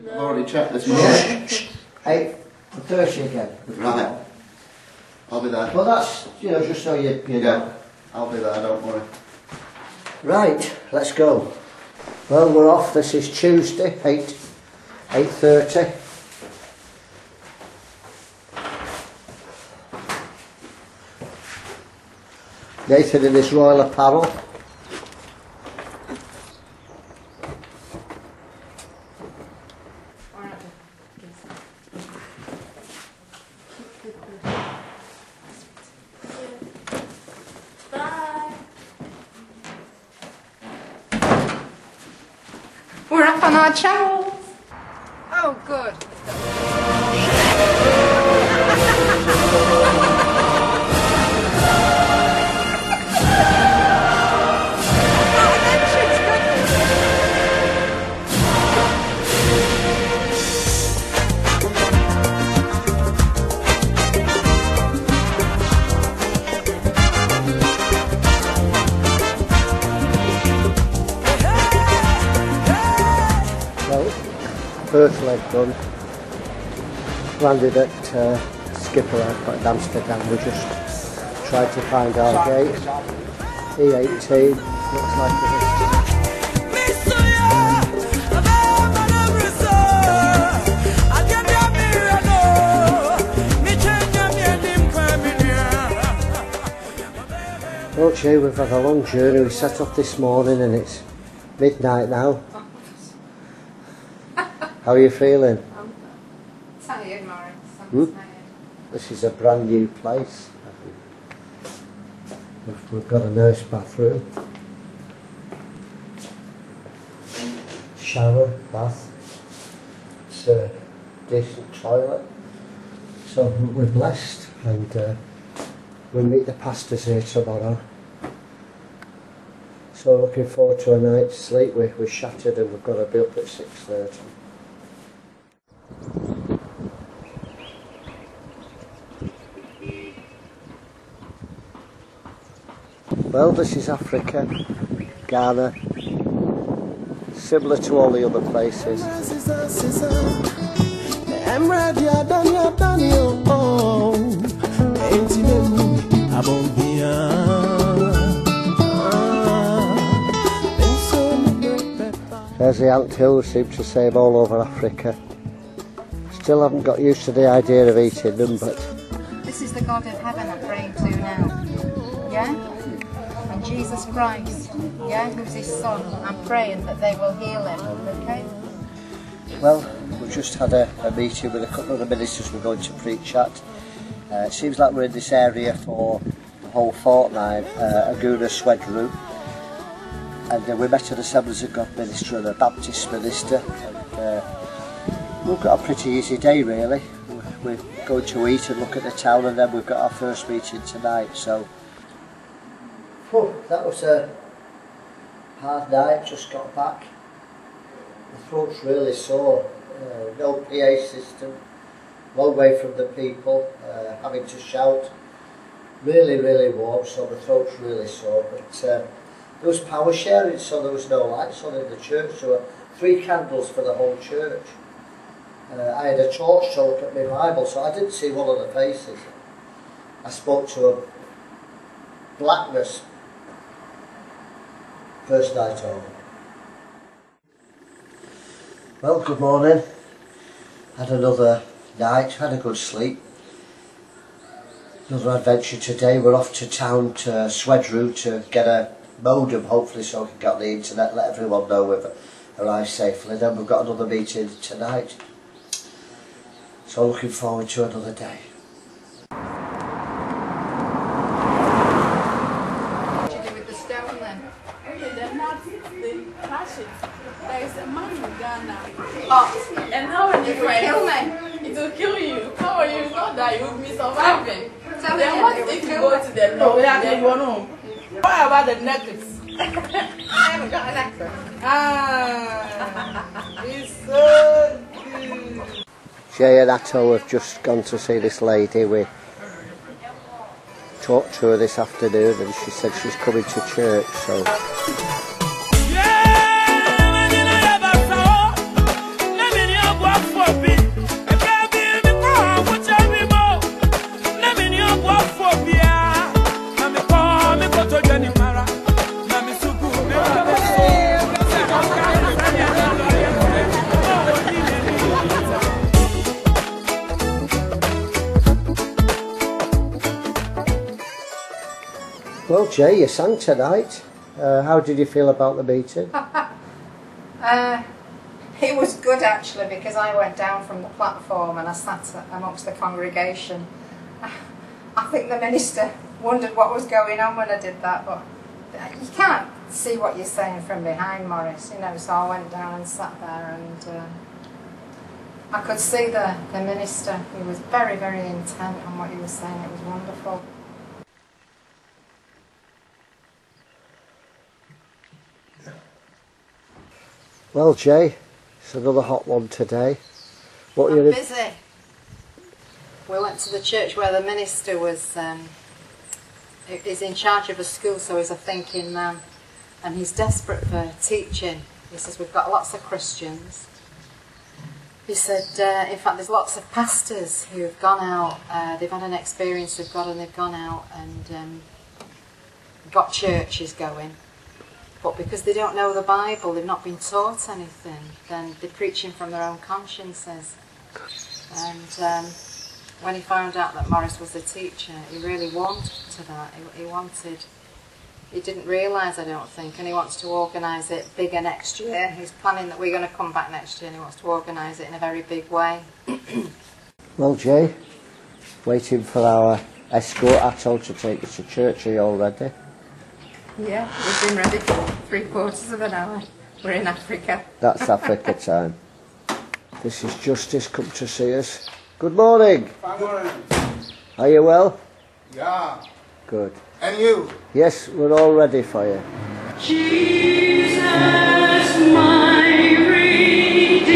I've already checked this morning. 8:30 again. Right. I'll be there. Well, that's, you know, just so you know. Yeah, I'll be there, don't worry. Right, let's go. Well, we're off. This is Tuesday, 8:30. Nathan in his royal apparel. We're up on our travels. Oh, good. First leg done. Landed at Skipper Airport in Amsterdam. We just tried to find our gate. E18 looks like it is. Well, gee, we've had a long journey. We set off this morning and it's midnight now. How are you feeling? I'm tired, Maurice. I'm tired. This is a brand new place. We've got a nurse bathroom, shower, bath, it's a decent toilet. So we're blessed, and we'll meet the pastors here tomorrow. So looking forward to a night's sleep. We're shattered and we've got to be up at 6:30. Well, this is Africa, Ghana, similar to all the other places. There's the ant hills, seem to same all over Africa. Still haven't got used to the idea of eating them, but... This is the God of heaven I'm praying to now. Yeah? And Jesus Christ, yeah, who's his son. I'm praying that they will heal him, okay? Well, we've just had a meeting with a couple of the ministers we're going to preach at. It seems like we're in this area for the whole fortnight, Agona Swedru. And we met an Assemblies of God minister and a Baptist minister. And, we've got a pretty easy day really. We're going to eat and look at the town, and then we've got our first meeting tonight. So, that was a hard night, just got back. The throat's really sore, no PA system, long way from the people, having to shout, really warm, so the throat's really sore. But there was power sharing, so there was no lights on in the church. There were 3 candles for the whole church. I had a torch to look at my Bible, so I didn't see one of the faces. I spoke to a blackness first night over. Well, good morning. Had another night, had a good sleep. Another adventure today. We're off to town to Swedru to get a modem, hopefully, so we can get on the internet, let everyone know we've arrived safely. Then we've got another meeting tonight. So looking forward to another day. What did you do with the stone then? They're not crashing. There is a man in Ghana. Oh, And how are you it will kill me. It will kill you. How are you? Not that you will be surviving. Tell me Then what if you go to the north? What about the necklace? I haven't got an necklace. It's so good. Jay and Atto have just gone to see this lady. We talked to her this afternoon and she said she's coming to church, so... Jay, you sang tonight. How did you feel about the meeting? It was good actually, because I went down from the platform and I sat amongst the congregation. I think the minister wondered what was going on when I did that, but you can't see what you're saying from behind, Maurice, you know, so I went down and sat there and I could see the minister. He was very, very intent on what he was saying. It was wonderful. Well, Jay, it's another hot one today. What I'm busy. We went to the church where the minister was, is in charge of a school, so he's a thinking man, and he's desperate for teaching. He says, we've got lots of Christians. He said, in fact, there's lots of pastors who have gone out, they've had an experience of God and they've gone out and got churches going. But because they don't know the Bible, they've not been taught anything, then they're preaching from their own consciences. And when he found out that Maurice was a teacher, he really warmed to that. He didn't realise, I don't think, and he wants to organise it bigger next year. He's planning that we're going to come back next year and he wants to organise it in a very big way. Well, Jay, waiting for our escort Atto to take us to church. Are you all ready? Yeah, we've been ready for 3/4 of an hour. We're in Africa. That's Africa time. This is Justice come to see us. Good morning. Good morning. Are you well? Yeah. Good. And you? Yes, we're all ready for you. Jesus, my Redeemer.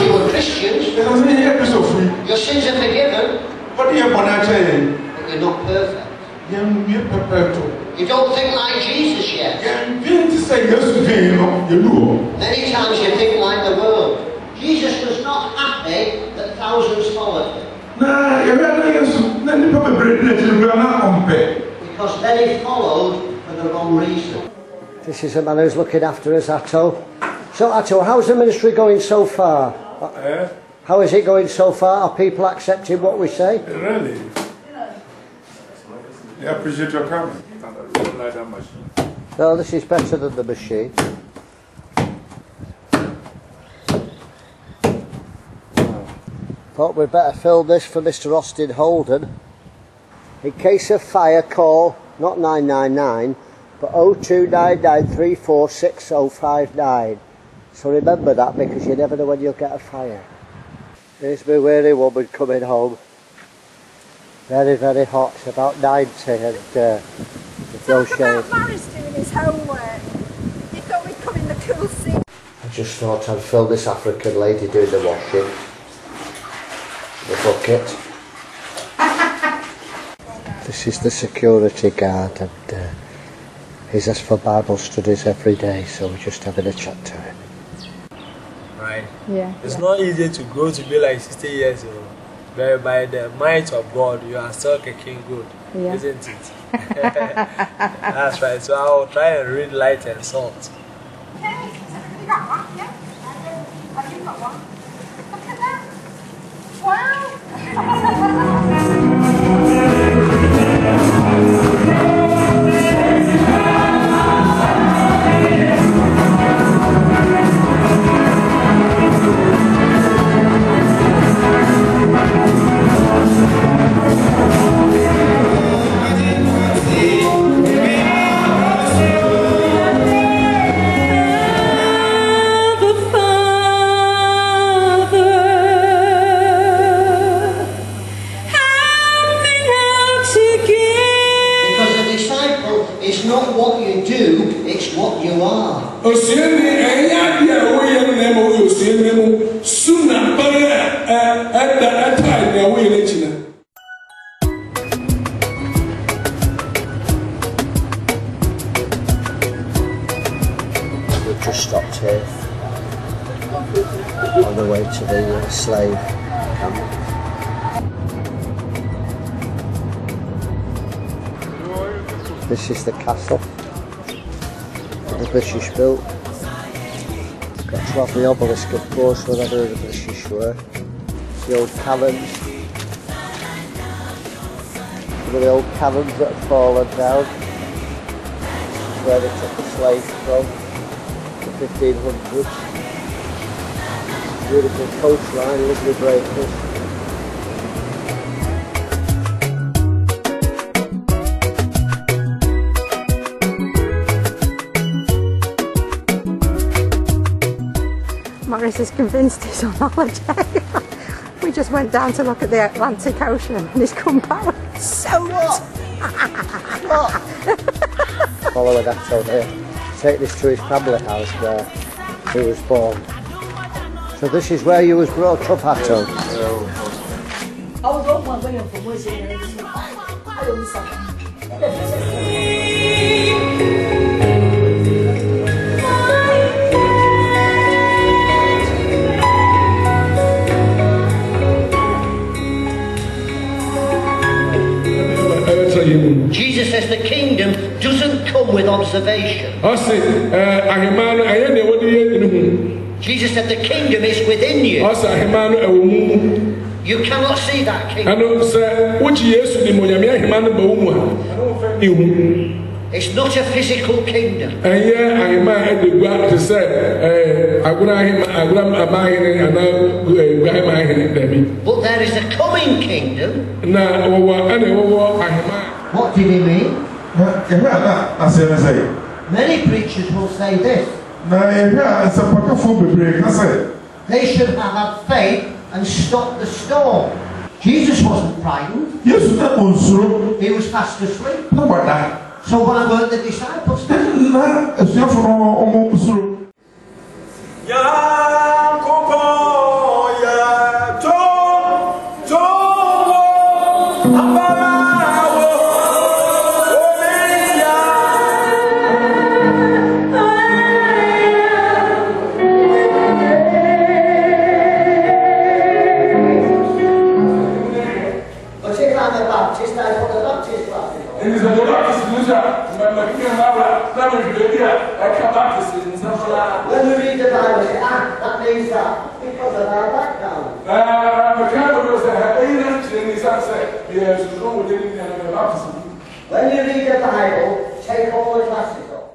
You were Christians. Your sins are forgiven. But you're not perfect. You don't think like Jesus yet. Many times you think like the world. Jesus was not happy that thousands followed him. Because then he followed for the wrong reason. This is a man who's looking after us, Atto. So, Atto, how's the ministry going so far? How is it going so far? Are people accepting what we say? Really? They appreciate your coming. I don't like that machine. No, this is better than the machine. Thought we'd better film this for Mr. Austin Holden. In case of fire, call not 999, but 0299346059. So remember that, because you never know when you'll get a fire. Here's my weary woman coming home. Very, very hot. It's about 90 and with no shade. Talk about Maurice doing his homework. You thought we'd come in the cool seat. I just thought I'd film this African lady doing the washing. The bucket. This is the security guard, and he's asked for Bible studies every day, so we're just having a chat to him. Right? Yeah. It's not easy to grow to be like 60 years old, but by the might of God, you are still kicking good, isn't it? That's right. So I'll try and read Light and Salt. Okay, you got one, yeah? Have you got one? Look at that. Wow! It's not what you do, it's what you are. We've just stopped here on the way to the slave camp. This is the castle that the British built. Got to have the obelisk, of course, wherever the British were. the old caverns. Some of the old caverns that have fallen down. Where they took the slaves from, the 1500s. Beautiful coastline, lovely breakers. Maurice is convinced he's on holiday. We just went down to look at the Atlantic Ocean and he's come back with soaked. Follow that out here. Take this to his family house where he was born. So this is where you was brought up, Hatto? I was on my way up from West Indies. I understand. Jesus says the kingdom doesn't come with observation. Jesus said the kingdom is within you. You cannot see that kingdom. It's not a physical kingdom. But there is a coming kingdom. What did he mean? Many preachers will say this. They should have had faith and stopped the storm. Jesus wasn't frightened. He was fast asleep. So why weren't the disciples then? When we read the Bible, that means that because of our background. When you read the Bible, take all the glasses off.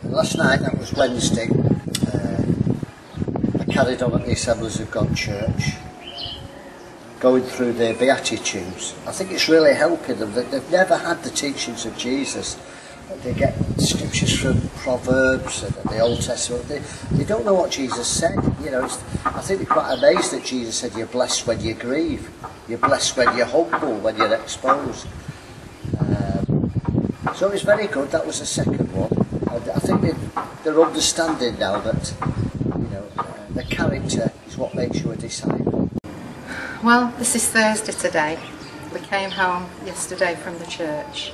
Last night, that was Wednesday, I carried on at the Assemblies of God Church, going through their Beatitudes. I think it's really helping them that they've never had the teachings of Jesus. They get scriptures from Proverbs and the Old Testament. They don't know what Jesus said. You know, I think they're quite amazed that Jesus said you're blessed when you grieve. You're blessed when you're humble, when you're exposed. So it's very good. That was the second one. I think they're understanding now that, you know, the character is what makes you a disciple. Well, this is Thursday today. We came home yesterday from the church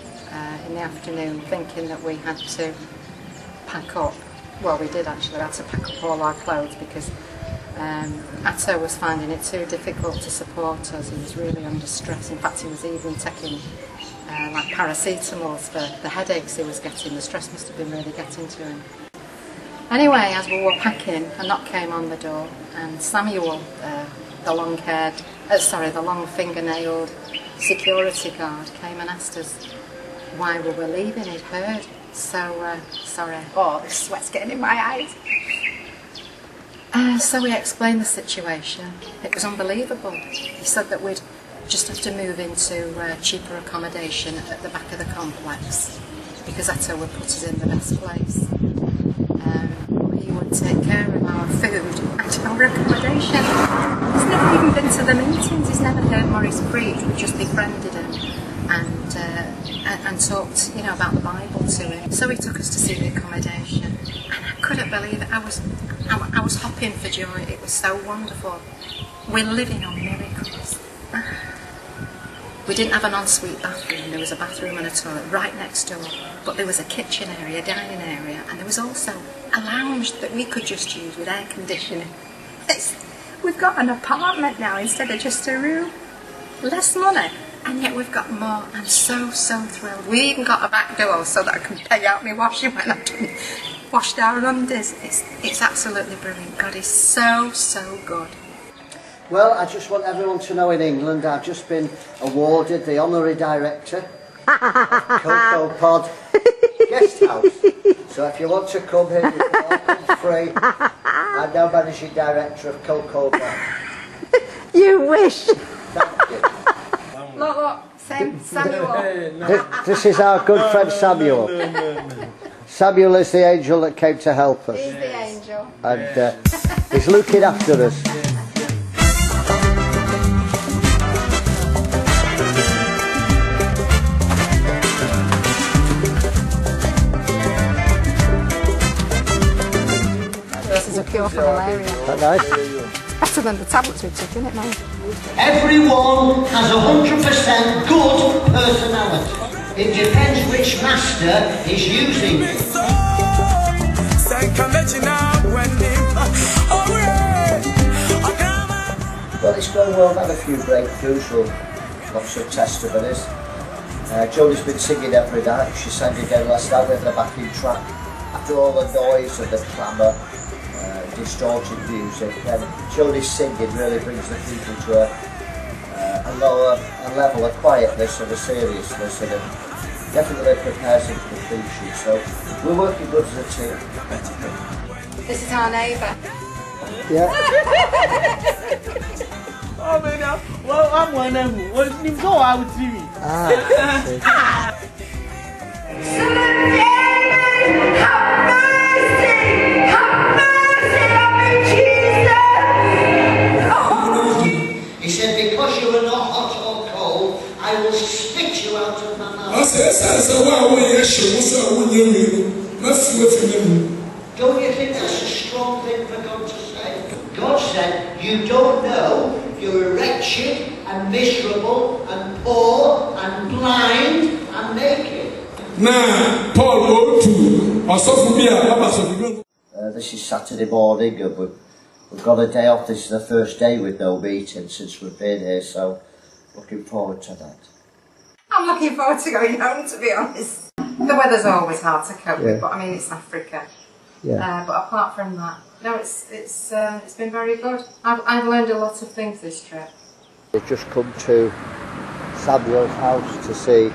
in the afternoon thinking that we had to pack up. Well, we did actually. We had to pack up all our clothes because Atto was finding it too difficult to support us. He was really under stress. In fact, he was even taking like paracetamols for the headaches he was getting. The stress must have been really getting to him. Anyway, as we were packing, a knock came on the door and Samuel, the long finger-nailed security guard came and asked us why we were leaving. He'd heard. So, sorry. Oh, the sweat's getting in my eyes. So we explained the situation. It was unbelievable. He said that we'd just have to move into cheaper accommodation at the back of the complex because Atto would put us in the best place. He would take care of our food and our accommodation. He's never even been to the meetings. He's never heard Maurice preach. We just befriended him and talked, you know, about the Bible to him. So he took us to see the accommodation, and I couldn't believe it. I was hopping for joy. It was so wonderful. We're living on miracles. We didn't have an ensuite bathroom. There was a bathroom and a toilet right next door, but there was a kitchen area, dining area, and there was also a lounge that we could just use with air conditioning. We've got an apartment now instead of just a room. Less money, and yet we've got more. I'm so thrilled. We even got a back door so that I can pay out my washing when I've done washed our undies. It's absolutely brilliant. God is so good. Well, I just want everyone to know in England I've just been awarded the honorary director of Cocoa Pod Guest House. So if you want to come here, you can all come free. I'm now managing director of Cocoa Pod. You wish. Thank you. Look, Samuel. This is our good friend Samuel. Samuel is the angel that came to help us. He's the angel. And he's looking after us. This is a cure for malaria. Is that nice? Better than the tablets we took, isn't it, mate? Everyone has 100% good personality. It depends which master is using it. Well, it's going well. We've had a few breakthroughs, lots of testimonies. Jodie's been singing every night. She sang again last night with the backing track. After all the noise and the clamour, distorted music, and Jodie's singing really brings the people to a lower level of quietness and a seriousness, and it definitely prepares them for the preaching. So we're working good as a team. This is our neighbour. Yeah. Oh man, well, I'm one of them. What is it? Go out with TV. He said, because you are not hot or cold, I will spit you out of my mouth. Don't you think that's a strong thing for God to say? God said, you don't know, you're wretched and miserable and poor and blind and naked. Now, Paul go to this is Saturday morning and we've got a day off. This is the first day with no meeting since we've been here, so looking forward to that. I'm looking forward to going home, to be honest. The weather's always hard to cope with, but I mean, it's Africa. Yeah. But apart from that, no, it's been very good. I've learned a lot of things this trip. We've just come to Samuel's house to see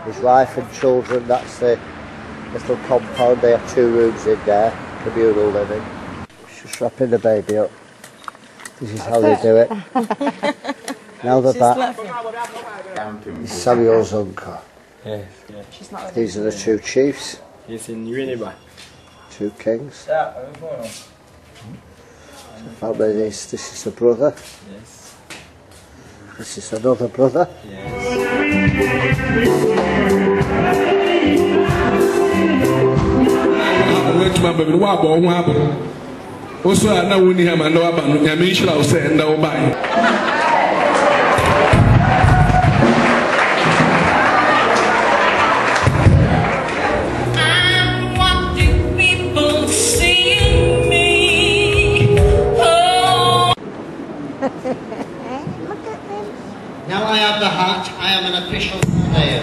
his wife and children. That's the little compound. They have 2 rooms in there, communal living. Just wrapping the baby up. This is how they do it. Now they're back. Samuel's uncle. Yes. These are the 2 chiefs. He's in Uniba. 2 kings. Family, this is the brother. Yes. This is another brother. Now I have the hat, I am an official player.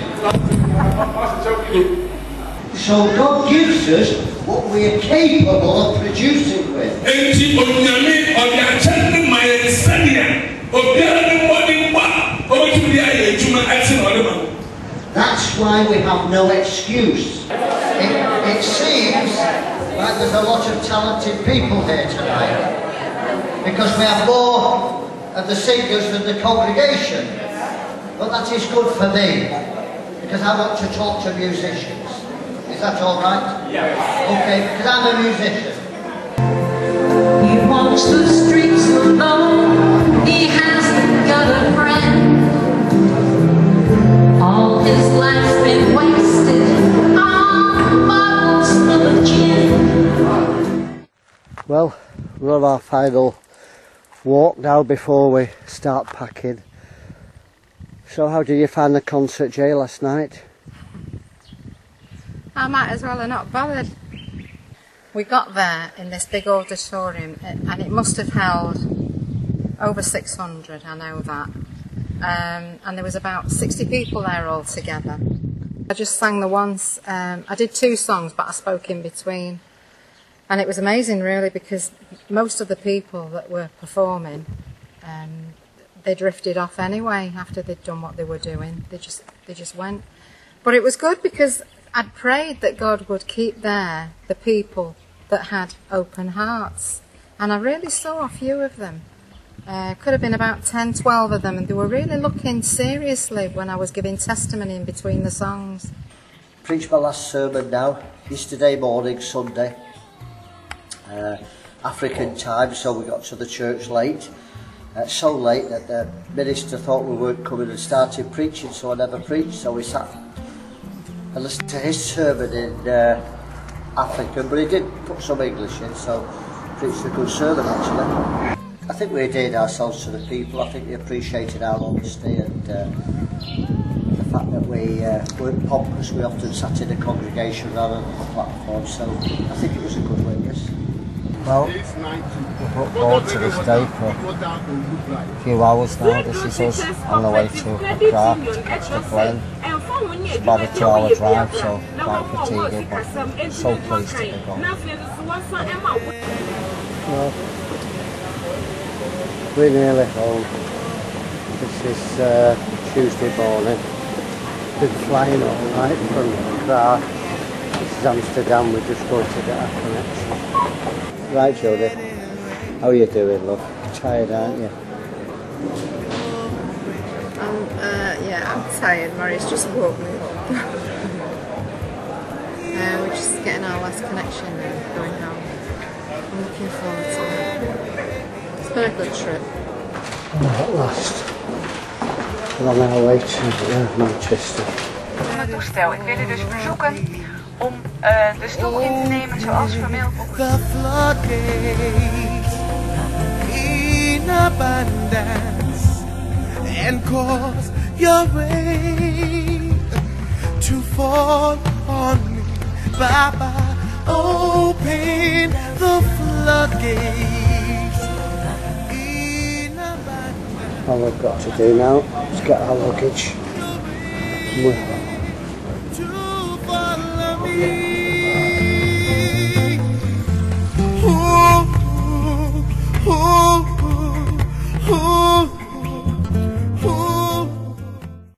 So God gives us what we are capable of producing with. That's why we have no excuse. It seems like there's a lot of talented people here tonight, because we have more of the singers than the congregation. But that is good for me, because I want to talk to musicians. Is that all right? Yeah. Okay, because I'm a musician. He walks the streets alone, he hasn't got a friend. All his life's been wasted on bottles full of gin. Well, we're on our final walk now before we start packing. So how did you find the concert, Jay, last night? I might as well have not bothered. We got there in this big auditorium and it must have held over 600, I know that. And there was about 60 people there all together. I just sang the once, I did 2 songs but I spoke in between. And it was amazing really, because most of the people that were performing they drifted off anyway after they'd done what they were doing. They just went. But it was good because I'd prayed that God would keep there the people that had open hearts. And I really saw a few of them. Could have been about 10, 12 of them, and they were really looking seriously when I was giving testimony in between the songs. Preached my last sermon now, yesterday morning, Sunday, African time, so we got to the church late. So late that the minister thought we weren't coming and started preaching, so I never preached. So we sat and listened to his sermon in African, but he did put some English in, so preached a good sermon actually. I think we endeared ourselves to the people. I think they appreciated our honesty and the fact that we weren't pompous. We often sat in the congregation rather than the platform, so I think it was a good witness. Well, we look forward to this day for a few hours now. This is us on the way to Accra to catch the plane. It's about a 2-hour drive, so quite fatiguing, but so pleased to be gone. Well, we're nearly home. This is Tuesday morning. Been flying all night from Accra. This is Amsterdam. We're just going to get our connection. Right, Jodie. How are you doing, love? Tired, aren't you? Yeah, I'm tired. Maurice just woke me up. We're just getting our last connection and going home. I'm looking forward to it. It's been a good trip. At last. We're on our way to Manchester. Toestel. Ik wil u dus verzoeken om de stoel in te nemen zoals vermeld op the floodgates in abundance and cause your rain to fall on me. Baba, open the floodgates in abundance. All we've got to do now is get our luggage.